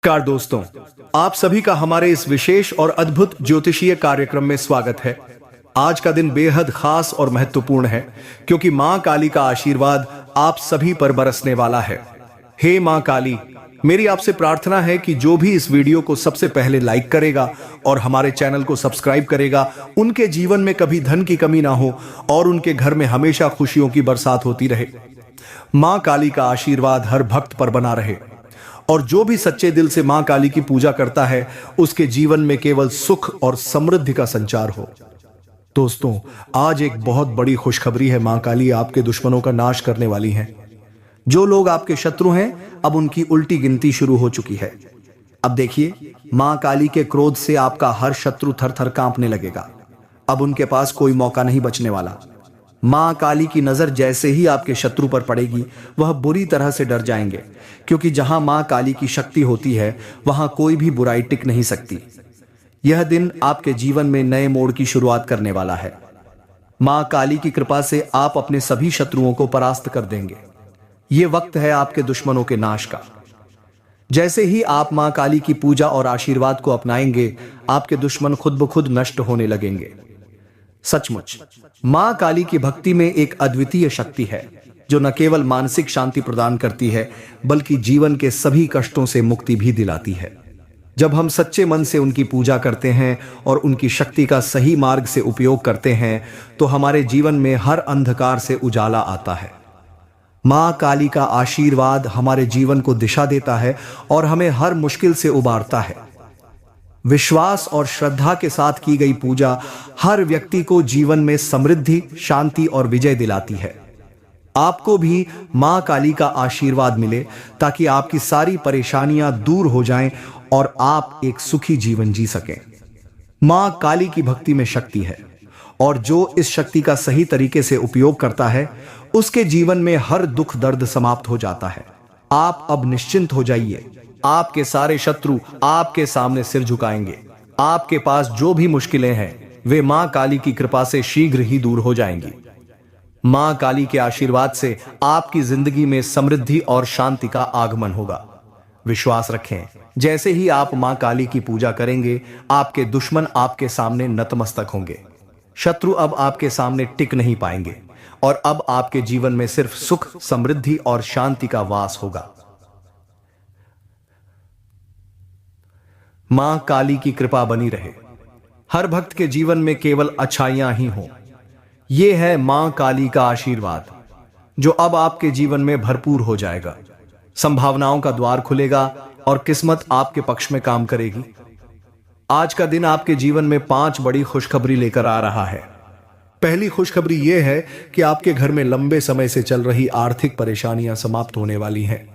नमस्कार दोस्तों, आप सभी का हमारे इस विशेष और अद्भुत ज्योतिषीय कार्यक्रम में स्वागत है। आज का दिन बेहद खास और महत्वपूर्ण है क्योंकि मां काली का आशीर्वाद आप सभी पर बरसने वाला है। हे मां काली, मेरी आपसे प्रार्थना है कि जो भी इस वीडियो को सबसे पहले लाइक करेगा और हमारे चैनल को सब्सक्राइब करेगा, उनके जीवन में कभी धन की कमी ना हो और उनके घर में हमेशा खुशियों की बरसात होती रहे। मां काली का आशीर्वाद हर भक्त पर बना रहे और जो भी सच्चे दिल से मां काली की पूजा करता है, उसके जीवन में केवल सुख और समृद्धि का संचार हो। दोस्तों, आज एक बहुत बड़ी खुशखबरी है। मां काली आपके दुश्मनों का नाश करने वाली हैं। जो लोग आपके शत्रु हैं, अब उनकी उल्टी गिनती शुरू हो चुकी है। अब देखिए, मां काली के क्रोध से आपका हर शत्रु थर थर कांपने लगेगा। अब उनके पास कोई मौका नहीं बचने वाला। मां काली की नजर जैसे ही आपके शत्रु पर पड़ेगी, वह बुरी तरह से डर जाएंगे, क्योंकि जहां मां काली की शक्ति होती है, वहां कोई भी बुराई टिक नहीं सकती। यह दिन आपके जीवन में नए मोड़ की शुरुआत करने वाला है। मां काली की कृपा से आप अपने सभी शत्रुओं को परास्त कर देंगे। यह वक्त है आपके दुश्मनों के नाश का। जैसे ही आप मां काली की पूजा और आशीर्वाद को अपनाएंगे, आपके दुश्मन खुद ब खुद नष्ट होने लगेंगे। सचमुच मां काली की भक्ति में एक अद्वितीय शक्ति है, जो न केवल मानसिक शांति प्रदान करती है, बल्कि जीवन के सभी कष्टों से मुक्ति भी दिलाती है। जब हम सच्चे मन से उनकी पूजा करते हैं और उनकी शक्ति का सही मार्ग से उपयोग करते हैं, तो हमारे जीवन में हर अंधकार से उजाला आता है। मां काली का आशीर्वाद हमारे जीवन को दिशा देता है और हमें हर मुश्किल से उबारता है। विश्वास और श्रद्धा के साथ की गई पूजा हर व्यक्ति को जीवन में समृद्धि, शांति और विजय दिलाती है। आपको भी मां काली का आशीर्वाद मिले ताकि आपकी सारी परेशानियां दूर हो जाएं और आप एक सुखी जीवन जी सकें। मां काली की भक्ति में शक्ति है और जो इस शक्ति का सही तरीके से उपयोग करता है, उसके जीवन में हर दुख दर्द समाप्त हो जाता है। आप अब निश्चिंत हो जाइए। आपके सारे शत्रु आपके सामने सिर झुकाएंगे। आपके पास जो भी मुश्किलें हैं, वे मां काली की कृपा से शीघ्र ही दूर हो जाएंगी। मां काली के आशीर्वाद से आपकी जिंदगी में समृद्धि और शांति का आगमन होगा। विश्वास रखें, जैसे ही आप मां काली की पूजा करेंगे, आपके दुश्मन आपके सामने नतमस्तक होंगे। शत्रु अब आपके सामने टिक नहीं पाएंगे और अब आपके जीवन में सिर्फ सुख, समृद्धि और शांति का वास होगा। मां काली की कृपा बनी रहे। हर भक्त के जीवन में केवल अच्छाइयां ही हों। यह है मां काली का आशीर्वाद, जो अब आपके जीवन में भरपूर हो जाएगा। संभावनाओं का द्वार खुलेगा और किस्मत आपके पक्ष में काम करेगी। आज का दिन आपके जीवन में 5 बड़ी खुशखबरी लेकर आ रहा है। पहली खुशखबरी यह है कि आपके घर में लंबे समय से चल रही आर्थिक परेशानियां समाप्त होने वाली हैं।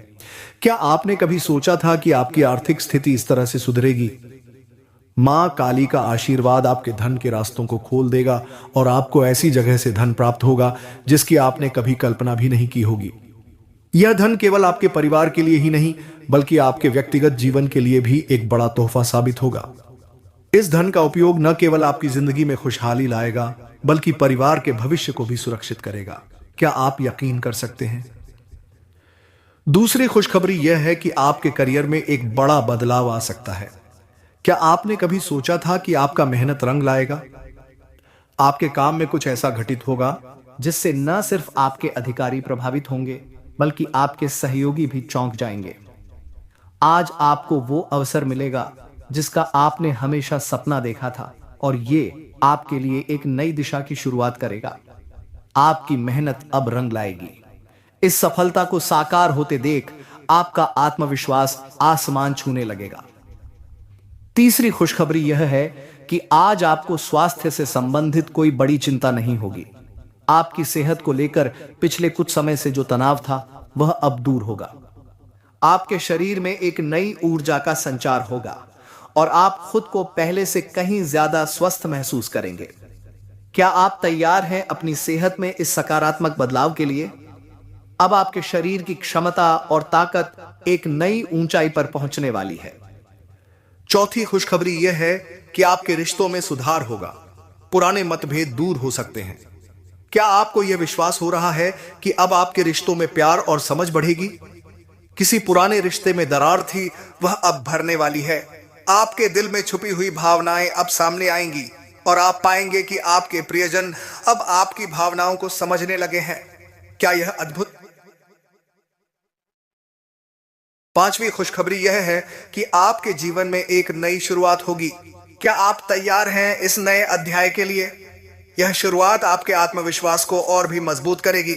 क्या आपने कभी सोचा था कि आपकी आर्थिक स्थिति इस तरह से सुधरेगी? मां काली का आशीर्वाद आपके धन के रास्तों को खोल देगा और आपको ऐसी जगह से धन प्राप्त होगा जिसकी आपने कभी कल्पना भी नहीं की होगी। यह धन केवल आपके परिवार के लिए ही नहीं, बल्कि आपके व्यक्तिगत जीवन के लिए भी एक बड़ा तोहफा साबित होगा। इस धन का उपयोग न केवल आपकी जिंदगी में खुशहाली लाएगा, बल्कि परिवार के भविष्य को भी सुरक्षित करेगा। क्या आप यकीन कर सकते हैं? दूसरी खुशखबरी यह है कि आपके करियर में एक बड़ा बदलाव आ सकता है। क्या आपने कभी सोचा था कि आपका मेहनत रंग लाएगा? आपके काम में कुछ ऐसा घटित होगा जिससे न सिर्फ आपके अधिकारी प्रभावित होंगे, बल्कि आपके सहयोगी भी चौंक जाएंगे। आज आपको वो अवसर मिलेगा जिसका आपने हमेशा सपना देखा था, और ये आपके लिए एक नई दिशा की शुरुआत करेगा। आपकी मेहनत अब रंग लाएगी। इस सफलता को साकार होते देख आपका आत्मविश्वास आसमान छूने लगेगा। तीसरी खुशखबरी यह है कि आज आपको स्वास्थ्य से संबंधित कोई बड़ी चिंता नहीं होगी। आपकी सेहत को लेकर पिछले कुछ समय से जो तनाव था, वह अब दूर होगा। आपके शरीर में एक नई ऊर्जा का संचार होगा और आप खुद को पहले से कहीं ज्यादा स्वस्थ महसूस करेंगे। क्या आप तैयार हैं अपनी सेहत में इस सकारात्मक बदलाव के लिए? अब आपके शरीर की क्षमता और ताकत एक नई ऊंचाई पर पहुंचने वाली है। चौथी खुशखबरी यह है कि आपके रिश्तों में सुधार होगा। पुराने मतभेद दूर हो सकते हैं। क्या आपको यह विश्वास हो रहा है कि अब आपके रिश्तों में प्यार और समझ बढ़ेगी? किसी पुराने रिश्ते में दरार थी, वह अब भरने वाली है। आपके दिल में छुपी हुई भावनाएं अब सामने आएंगी और आप पाएंगे कि आपके प्रियजन अब आपकी भावनाओं को समझने लगे हैं। क्या यह अद्भुत? पांचवी खुशखबरी यह है कि आपके जीवन में एक नई शुरुआत होगी। क्या आप तैयार हैं इस नए अध्याय के लिए? यह शुरुआत आपके आत्मविश्वास को और भी मजबूत करेगी।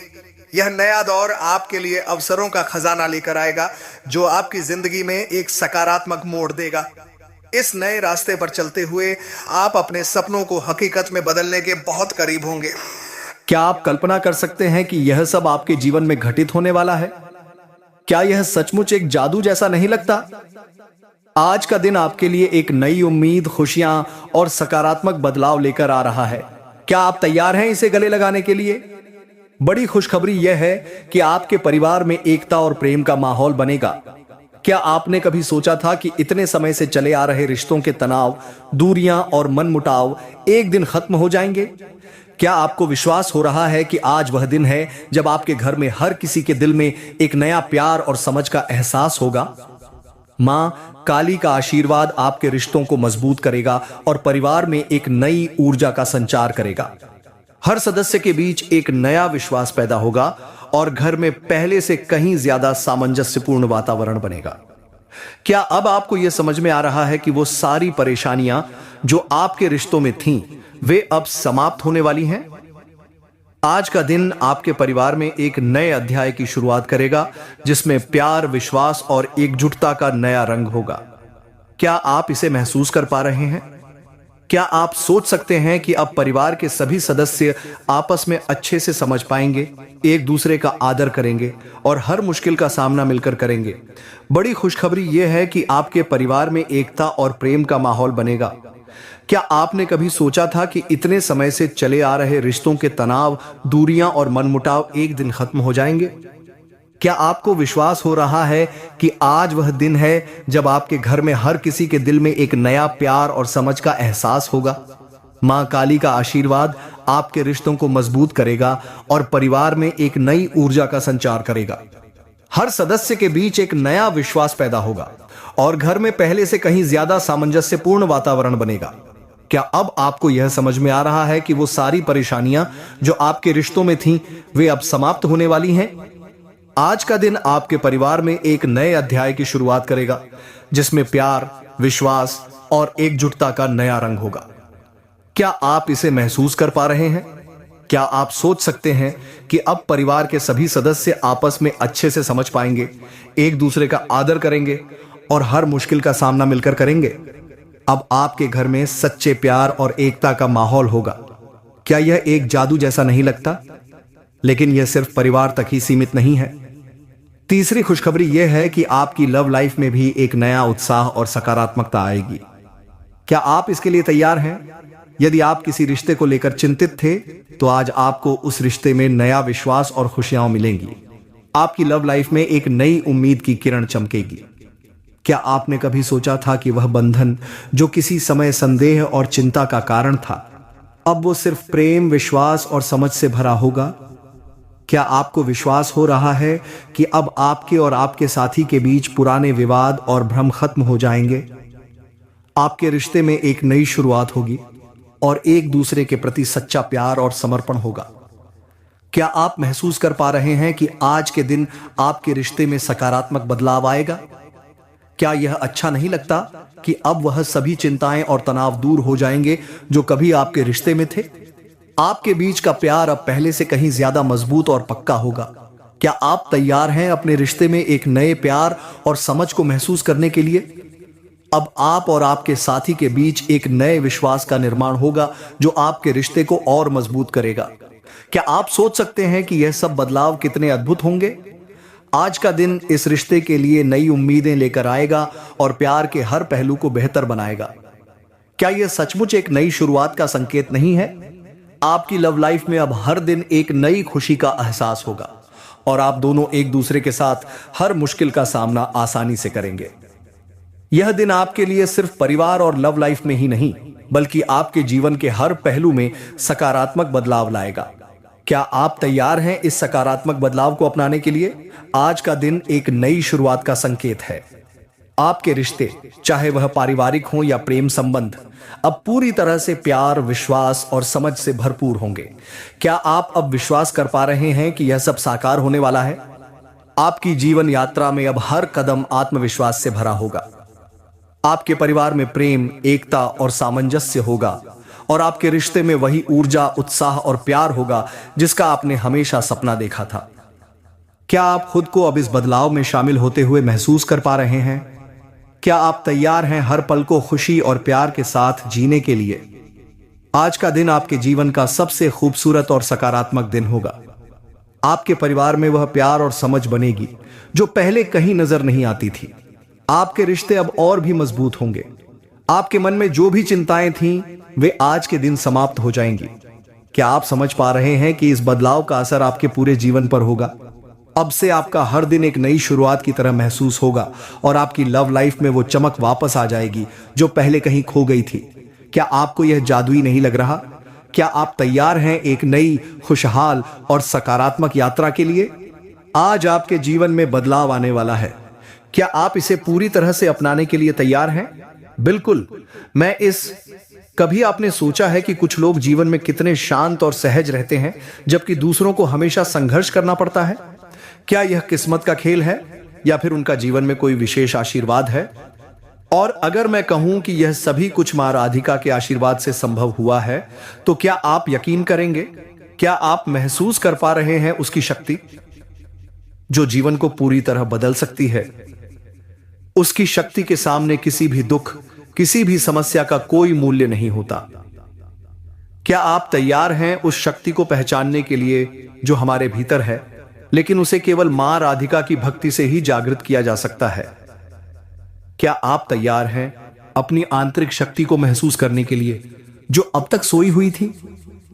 यह नया दौर आपके लिए अवसरों का खजाना लेकर आएगा, जो आपकी जिंदगी में एक सकारात्मक मोड़ देगा। इस नए रास्ते पर चलते हुए आप अपने सपनों को हकीकत में बदलने के बहुत करीब होंगे। क्या आप कल्पना कर सकते हैं कि यह सब आपके जीवन में घटित होने वाला है? क्या यह सचमुच एक जादू जैसा नहीं लगता? आज का दिन आपके लिए एक नई उम्मीद, खुशियां और सकारात्मक बदलाव लेकर आ रहा है। क्या आप तैयार हैं इसे गले लगाने के लिए? बड़ी खुशखबरी यह है कि आपके परिवार में एकता और प्रेम का माहौल बनेगा। क्या आपने कभी सोचा था कि इतने समय से चले आ रहे रिश्तों के तनाव, दूरियां और मनमुटाव एक दिन खत्म हो जाएंगे? क्या आपको विश्वास हो रहा है कि आज वह दिन है जब आपके घर में हर किसी के दिल में एक नया प्यार और समझ का एहसास होगा? मां काली का आशीर्वाद आपके रिश्तों को मजबूत करेगा और परिवार में एक नई ऊर्जा का संचार करेगा। हर सदस्य के बीच एक नया विश्वास पैदा होगा और घर में पहले से कहीं ज्यादा सामंजस्यपूर्ण वातावरण बनेगा। क्या अब आपको यह समझ में आ रहा है कि वो सारी परेशानियां जो आपके रिश्तों में थीं, वे अब समाप्त होने वाली हैं? आज का दिन आपके परिवार में एक नए अध्याय की शुरुआत करेगा, जिसमें प्यार, विश्वास और एकजुटता का नया रंग होगा। क्या आप इसे महसूस कर पा रहे हैं? क्या आप सोच सकते हैं कि अब परिवार के सभी सदस्य आपस में अच्छे से समझ पाएंगे, एक दूसरे का आदर करेंगे और हर मुश्किल का सामना मिलकर करेंगे? बड़ी खुशखबरी यह है कि आपके परिवार में एकता और प्रेम का माहौल बनेगा। क्या आपने कभी सोचा था कि इतने समय से चले आ रहे रिश्तों के तनाव, दूरियां और मनमुटाव एक दिन खत्म हो जाएंगे? क्या आपको विश्वास हो रहा है कि आज वह दिन है जब आपके घर में हर किसी के दिल में एक नया प्यार और समझ का एहसास होगा? मां काली का आशीर्वाद आपके रिश्तों को मजबूत करेगा और परिवार में एक नई ऊर्जा का संचार करेगा। हर सदस्य के बीच एक नया विश्वास पैदा होगा और घर में पहले से कहीं ज्यादा सामंजस्यपूर्ण वातावरण बनेगा। क्या अब आपको यह समझ में आ रहा है कि वो सारी परेशानियां जो आपके रिश्तों में थीं, वे अब समाप्त होने वाली हैं? आज का दिन आपके परिवार में एक नए अध्याय की शुरुआत करेगा, जिसमें प्यार, विश्वास और एकजुटता का नया रंग होगा। क्या आप इसे महसूस कर पा रहे हैं? क्या आप सोच सकते हैं कि अब परिवार के सभी सदस्य आपस में अच्छे से समझ पाएंगे, एक दूसरे का आदर करेंगे और हर मुश्किल का सामना मिलकर करेंगे? अब आपके घर में सच्चे प्यार और एकता का माहौल होगा। क्या यह एक जादू जैसा नहीं लगता? लेकिन यह सिर्फ परिवार तक ही सीमित नहीं है। तीसरी खुशखबरी यह है कि आपकी लव लाइफ में भी एक नया उत्साह और सकारात्मकता आएगी। क्या आप इसके लिए तैयार हैं? यदि आप किसी रिश्ते को लेकर चिंतित थे, तो आज आपको उस रिश्ते में नया विश्वास और खुशियां मिलेंगी। आपकी लव लाइफ में एक नई उम्मीद की किरण चमकेगी। क्या आपने कभी सोचा था कि वह बंधन जो किसी समय संदेह और चिंता का कारण था, अब वो सिर्फ प्रेम, विश्वास और समझ से भरा होगा? क्या आपको विश्वास हो रहा है कि अब आपके और आपके साथी के बीच पुराने विवाद और भ्रम खत्म हो जाएंगे? आपके रिश्ते में एक नई शुरुआत होगी और एक दूसरे के प्रति सच्चा प्यार और समर्पण होगा। क्या आप महसूस कर पा रहे हैं कि आज के दिन आपके रिश्ते में सकारात्मक बदलाव आएगा? क्या यह अच्छा नहीं लगता कि अब वह सभी चिंताएं और तनाव दूर हो जाएंगे जो कभी आपके रिश्ते में थे? आपके बीच का प्यार अब पहले से कहीं ज्यादा मजबूत और पक्का होगा। क्या आप तैयार हैं अपने रिश्ते में एक नए प्यार और समझ को महसूस करने के लिए? अब आप और आपके साथी के बीच एक नए विश्वास का निर्माण होगा, जो आपके रिश्ते को और मजबूत करेगा। क्या आप सोच सकते हैं कि यह सब बदलाव कितने अद्भुत होंगे? आज का दिन इस रिश्ते के लिए नई उम्मीदें लेकर आएगा और प्यार के हर पहलू को बेहतर बनाएगा। क्या यह सचमुच एक नई शुरुआत का संकेत नहीं है? आपकी लव लाइफ में अब हर दिन एक नई खुशी का एहसास होगा और आप दोनों एक दूसरे के साथ हर मुश्किल का सामना आसानी से करेंगे। यह दिन आपके लिए सिर्फ परिवार और लव लाइफ में ही नहीं, बल्कि आपके जीवन के हर पहलू में सकारात्मक बदलाव लाएगा। क्या आप तैयार हैं इस सकारात्मक बदलाव को अपनाने के लिए? आज का दिन एक नई शुरुआत का संकेत है। आपके रिश्ते, चाहे वह पारिवारिक हो या प्रेम संबंध, अब पूरी तरह से प्यार, विश्वास और समझ से भरपूर होंगे। क्या आप अब विश्वास कर पा रहे हैं कि यह सब साकार होने वाला है? आपकी जीवन यात्रा में अब हर कदम आत्मविश्वास से भरा होगा। आपके परिवार में प्रेम, एकता और सामंजस्य होगा और आपके रिश्ते में वही ऊर्जा, उत्साह और प्यार होगा जिसका आपने हमेशा सपना देखा था। क्या आप खुद को अब इस बदलाव में शामिल होते हुए महसूस कर पा रहे हैं? क्या आप तैयार हैं हर पल को खुशी और प्यार के साथ जीने के लिए? आज का दिन आपके जीवन का सबसे खूबसूरत और सकारात्मक दिन होगा। आपके परिवार में वह प्यार और समझ बनेगी जो पहले कहीं नजर नहीं आती थी। आपके रिश्ते अब और भी मजबूत होंगे। आपके मन में जो भी चिंताएं थीं, वे आज के दिन समाप्त हो जाएंगी। क्या आप समझ पा रहे हैं कि इस बदलाव का असर आपके पूरे जीवन पर होगा? अब से आपका हर दिन एक नई शुरुआत की तरह महसूस होगा और आपकी लव लाइफ में वो चमक वापस आ जाएगी जो पहले कहीं खो गई थी। क्या आपको यह जादुई नहीं लग रहा? क्या आप तैयार हैं एक नई, खुशहाल और सकारात्मक यात्रा के लिए? आज आपके जीवन में बदलाव आने वाला है। क्या आप इसे पूरी तरह से अपनाने के लिए तैयार हैं? बिल्कुल। कभी आपने सोचा है कि कुछ लोग जीवन में कितने शांत और सहज रहते हैं जबकि दूसरों को हमेशा संघर्ष करना पड़ता है? क्या यह किस्मत का खेल है या फिर उनका जीवन में कोई विशेष आशीर्वाद है? और अगर मैं कहूं कि यह सभी कुछ मां राधिका के आशीर्वाद से संभव हुआ है, तो क्या आप यकीन करेंगे? क्या आप महसूस कर पा रहे हैं उसकी शक्ति जो जीवन को पूरी तरह बदल सकती है? उसकी शक्ति के सामने किसी भी दुख, किसी भी समस्या का कोई मूल्य नहीं होता। क्या आप तैयार हैं उस शक्ति को पहचानने के लिए जो हमारे भीतर है, लेकिन उसे केवल मां राधिका की भक्ति से ही जागृत किया जा सकता है? क्या आप तैयार हैं अपनी आंतरिक शक्ति को महसूस करने के लिए जो अब तक सोई हुई थी?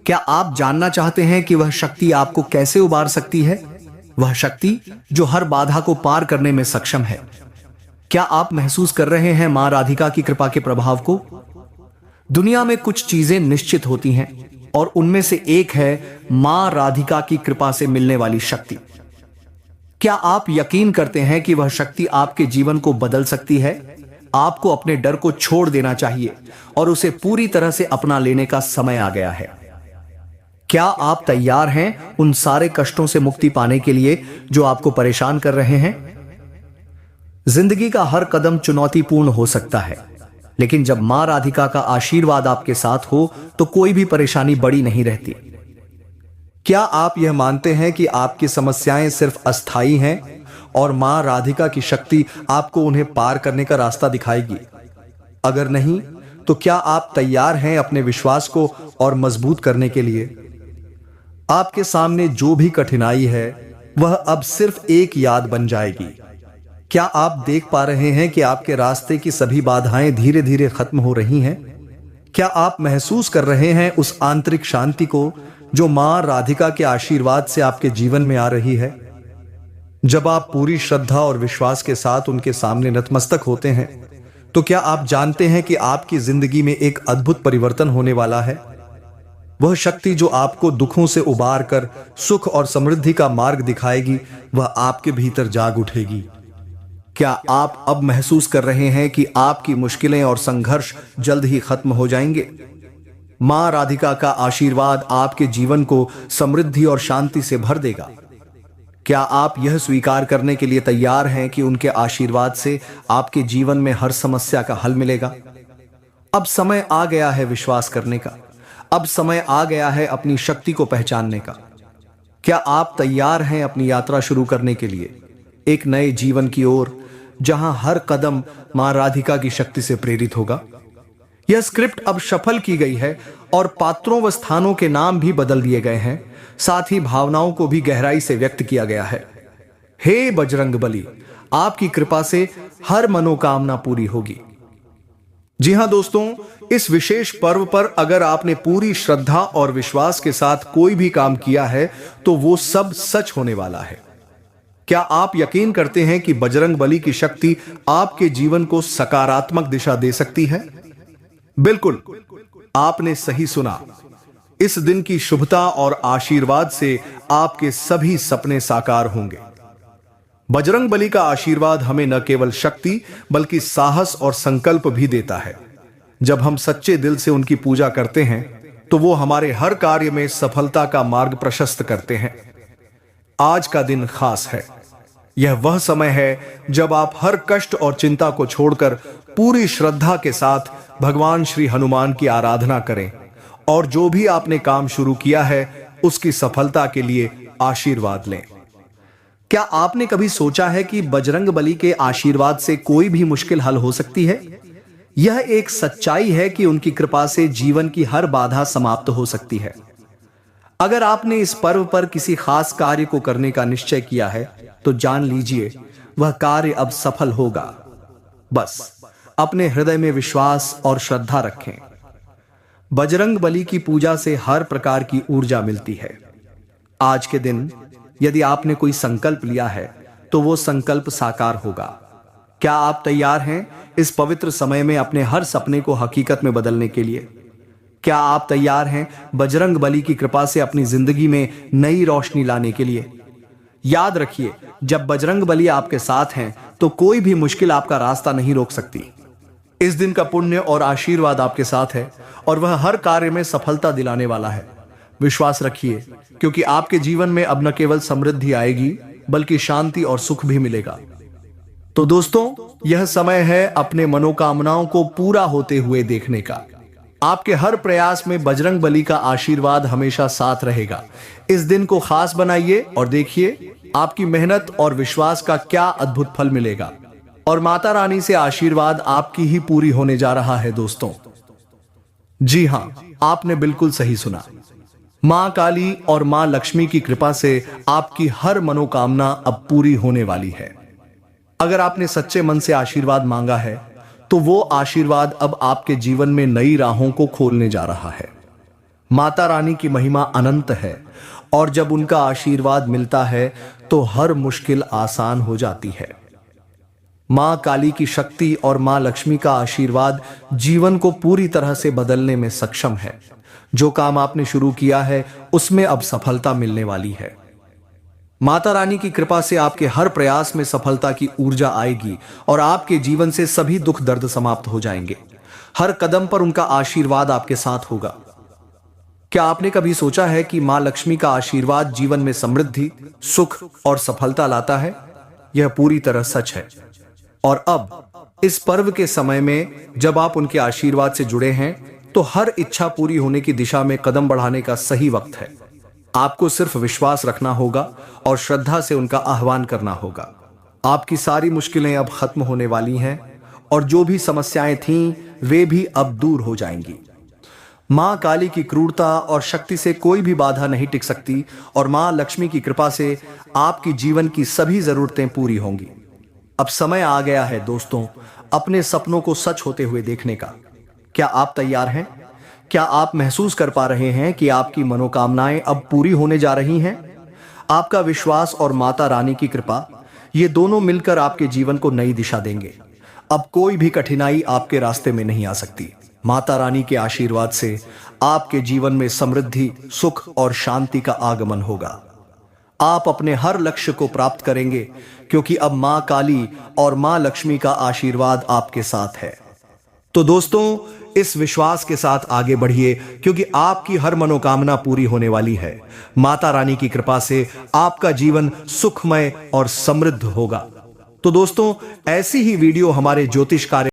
क्या आप जानना चाहते हैं कि वह शक्ति आपको कैसे उबार सकती है? वह शक्ति जो हर बाधा को पार करने में सक्षम है। क्या आप महसूस कर रहे हैं मां राधिका की कृपा के प्रभाव को? दुनिया में कुछ चीजें निश्चित होती हैं और उनमें से एक है मां राधिका की कृपा से मिलने वाली शक्ति। क्या आप यकीन करते हैं कि वह शक्ति आपके जीवन को बदल सकती है? आपको अपने डर को छोड़ देना चाहिए और उसे पूरी तरह से अपना लेने का समय आ गया है। क्या आप तैयार हैं उन सारे कष्टों से मुक्ति पाने के लिए जो आपको परेशान कर रहे हैं? जिंदगी का हर कदम चुनौतीपूर्ण हो सकता है, लेकिन जब मां राधिका का आशीर्वाद आपके साथ हो तो कोई भी परेशानी बड़ी नहीं रहती। क्या आप यह मानते हैं कि आपकी समस्याएं सिर्फ अस्थायी हैं और मां राधिका की शक्ति आपको उन्हें पार करने का रास्ता दिखाएगी? अगर नहीं, तो क्या आप तैयार हैं अपने विश्वास को और मजबूत करने के लिए? आपके सामने जो भी कठिनाई है वह अब सिर्फ एक याद बन जाएगी। क्या आप देख पा रहे हैं कि आपके रास्ते की सभी बाधाएं धीरे धीरे खत्म हो रही हैं? क्या आप महसूस कर रहे हैं उस आंतरिक शांति को जो मां राधिका के आशीर्वाद से आपके जीवन में आ रही है? जब आप पूरी श्रद्धा और विश्वास के साथ उनके सामने नतमस्तक होते हैं, तो क्या आप जानते हैं कि आपकी जिंदगी में एक अद्भुत परिवर्तन होने वाला है? वह शक्ति जो आपको दुखों से उबार कर सुख और समृद्धि का मार्ग दिखाएगी, वह आपके भीतर जाग उठेगी। क्या आप अब महसूस कर रहे हैं कि आपकी मुश्किलें और संघर्ष जल्द ही खत्म हो जाएंगे? मां राधिका का आशीर्वाद आपके जीवन को समृद्धि और शांति से भर देगा। क्या आप यह स्वीकार करने के लिए तैयार हैं कि उनके आशीर्वाद से आपके जीवन में हर समस्या का हल मिलेगा? अब समय आ गया है विश्वास करने का। अब समय आ गया है अपनी शक्ति को पहचानने का। क्या आप तैयार हैं अपनी यात्रा शुरू करने के लिए, एक नए जीवन की ओर, जहां हर कदम मां राधिका की शक्ति से प्रेरित होगा? यह स्क्रिप्ट अब सफल की गई है और पात्रों व स्थानों के नाम भी बदल दिए गए हैं, साथ ही भावनाओं को भी गहराई से व्यक्त किया गया है। हे बजरंगबली, आपकी कृपा से हर मनोकामना पूरी होगी। जी हां दोस्तों, इस विशेष पर्व पर अगर आपने पूरी श्रद्धा और विश्वास के साथ कोई भी काम किया है तो वो सब सच होने वाला है। क्या आप यकीन करते हैं कि बजरंगबली की शक्ति आपके जीवन को सकारात्मक दिशा दे सकती है? बिल्कुल, आपने सही सुना। इस दिन की शुभता और आशीर्वाद से आपके सभी सपने साकार होंगे। बजरंग बली का आशीर्वाद हमें न केवल शक्ति बल्कि साहस और संकल्प भी देता है। जब हम सच्चे दिल से उनकी पूजा करते हैं तो वो हमारे हर कार्य में सफलता का मार्ग प्रशस्त करते हैं। आज का दिन खास है। यह वह समय है जब आप हर कष्ट और चिंता को छोड़कर पूरी श्रद्धा के साथ भगवान श्री हनुमान की आराधना करें और जो भी आपने काम शुरू किया है उसकी सफलता के लिए आशीर्वाद लें। क्या आपने कभी सोचा है कि बजरंग बली के आशीर्वाद से कोई भी मुश्किल हल हो सकती है? यह एक सच्चाई है कि उनकी कृपा से जीवन की हर बाधा समाप्त हो सकती है। अगर आपने इस पर्व पर किसी खास कार्य को करने का निश्चय किया है तो जान लीजिए वह कार्य अब सफल होगा। बस अपने हृदय में विश्वास और श्रद्धा रखें। बजरंग बली की पूजा से हर प्रकार की ऊर्जा मिलती है। आज के दिन यदि आपने कोई संकल्प लिया है तो वो संकल्प साकार होगा। क्या आप तैयार हैं इस पवित्र समय में अपने हर सपने को हकीकत में बदलने के लिए? क्या आप तैयार हैं बजरंग बली की कृपा से अपनी जिंदगी में नई रोशनी लाने के लिए? याद रखिए, जब बजरंग बली आपके साथ हैं तो कोई भी मुश्किल आपका रास्ता नहीं रोक सकती। इस दिन का पुण्य और आशीर्वाद आपके साथ है और वह हर कार्य में सफलता दिलाने वाला है। विश्वास रखिए, क्योंकि आपके जीवन में अब न केवल समृद्धि आएगी बल्कि शांति और सुख भी मिलेगा। तो दोस्तों, यह समय है अपने मनोकामनाओं को पूरा होते हुए देखने का। आपके हर प्रयास में बजरंग बली का आशीर्वाद हमेशा साथ रहेगा। इस दिन को खास बनाइए और देखिए आपकी मेहनत और विश्वास का क्या अद्भुत फल मिलेगा और माता रानी से आशीर्वाद आपकी ही पूरी होने जा रहा है। दोस्तों, जी हां, आपने बिल्कुल सही सुना। मां काली और मां लक्ष्मी की कृपा से आपकी हर मनोकामना अब पूरी होने वाली है। अगर आपने सच्चे मन से आशीर्वाद मांगा है तो वो आशीर्वाद अब आपके जीवन में नई राहों को खोलने जा रहा है। माता रानी की महिमा अनंत है और जब उनका आशीर्वाद मिलता है तो हर मुश्किल आसान हो जाती है। मां काली की शक्ति और मां लक्ष्मी का आशीर्वाद जीवन को पूरी तरह से बदलने में सक्षम है। जो काम आपने शुरू किया है उसमें अब सफलता मिलने वाली है। माता रानी की कृपा से आपके हर प्रयास में सफलता की ऊर्जा आएगी और आपके जीवन से सभी दुख दर्द समाप्त हो जाएंगे। हर कदम पर उनका आशीर्वाद आपके साथ होगा। क्या आपने कभी सोचा है कि मां लक्ष्मी का आशीर्वाद जीवन में समृद्धि, सुख और सफलता लाता है? यह पूरी तरह सच है। और अब इस पर्व के समय में जब आप उनके आशीर्वाद से जुड़े हैं तो हर इच्छा पूरी होने की दिशा में कदम बढ़ाने का सही वक्त है। आपको सिर्फ विश्वास रखना होगा और श्रद्धा से उनका आह्वान करना होगा। आपकी सारी मुश्किलें अब खत्म होने वाली हैं और जो भी समस्याएं थीं वे भी अब दूर हो जाएंगी। मां काली की क्रूरता और शक्ति से कोई भी बाधा नहीं टिक सकती और मां लक्ष्मी की कृपा से आपकी जीवन की सभी जरूरतें पूरी होंगी। अब समय आ गया है दोस्तों, अपने सपनों को सच होते हुए देखने का। क्या आप तैयार हैं? क्या आप महसूस कर पा रहे हैं कि आपकी मनोकामनाएं अब पूरी होने जा रही हैं? आपका विश्वास और माता रानी की कृपा, ये दोनों मिलकर आपके जीवन को नई दिशा देंगे। अब कोई भी कठिनाई आपके रास्ते में नहीं आ सकती। माता रानी के आशीर्वाद से आपके जीवन में समृद्धि, सुख और शांति का आगमन होगा। आप अपने हर लक्ष्य को प्राप्त करेंगे क्योंकि अब मां काली और मां लक्ष्मी का आशीर्वाद आपके साथ है। तो दोस्तों, इस विश्वास के साथ आगे बढ़िए क्योंकि आपकी हर मनोकामना पूरी होने वाली है। माता रानी की कृपा से आपका जीवन सुखमय और समृद्ध होगा। तो दोस्तों, ऐसी ही वीडियो हमारे ज्योतिष कार्य